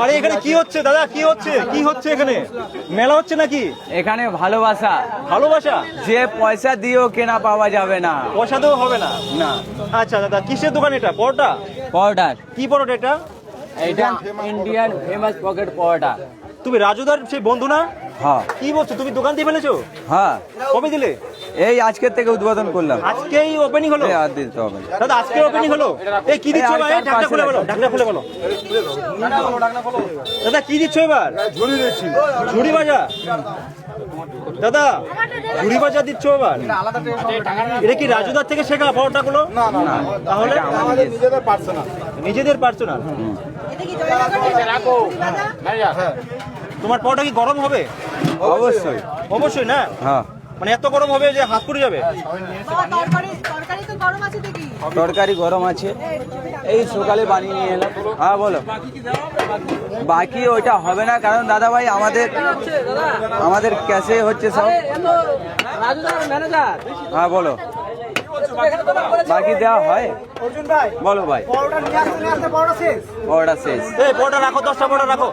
আরে এখানে কি হচ্ছে দাদা, কি হচ্ছে কি হচ্ছে এখানে? মেলা হচ্ছে নাকি? এখানে ভালোবাসা, ভালোবাসা যে পয়সা দিয়েও কেনা পাওয়া যাবে না। পয়সা দেওয়া হবে না? না। আচ্ছা দাদা, কিসের দোকান এটা? পরোটা? পাউডার, কি পরোটা এটা? এটা ইন্ডিয়ান ফেমাস পকেট পাউডার। তুমি রাজুদার সেই বন্ধু না? হ্যাঁ কি বলছো, তুমি দোকান দিয়ে ফেলেছো? হ্যাঁ, কবে দিলে? এই আজকের থেকে উদ্বোধন করলাম। আজকেই ওপেনিং হলো? আর দিতে হবে না। দাদা আজকে ওপেনিং হলো? এই কি দিচ্ছ ভাই? ঢাকনা খুলে বলো, ঢাকনা খুলে বলো। দাদা কি দিচ্ছ এবার? ঝুড়ি দিচ্ছি। ঝুড়ি ভাজা? দাদা ঝুড়ি ভাজা দিচ্ছ এবার? এটা কি রাজুদার থেকে শেখা পরোটা গুলো? না না না, তাহলে আমাদের নিজেদের পার্সোনাল। নিজেদের পার্সোনাল? তোমার পরোটা কি গরম হবে? অবশ্যই। অবশ্যই না? হ্যাঁ, মানে এত গরম হবে যে হাত পুড়ে যাবে? তরকারি গরম আছে, এই সকালে বানিয়ে নিয়ে এলাম। হ্যাঁ বলো। বাকি ওইটা হবে না, কারণ দাদা ভাই আমাদের ক্যাশে হচ্ছে সব। হ্যাঁ বলো, বাকি দেওয়া হয়? বলো ভাই। অর্ডার শেষ। এই পরোটা রাখো, 10টা পরোটা রাখো।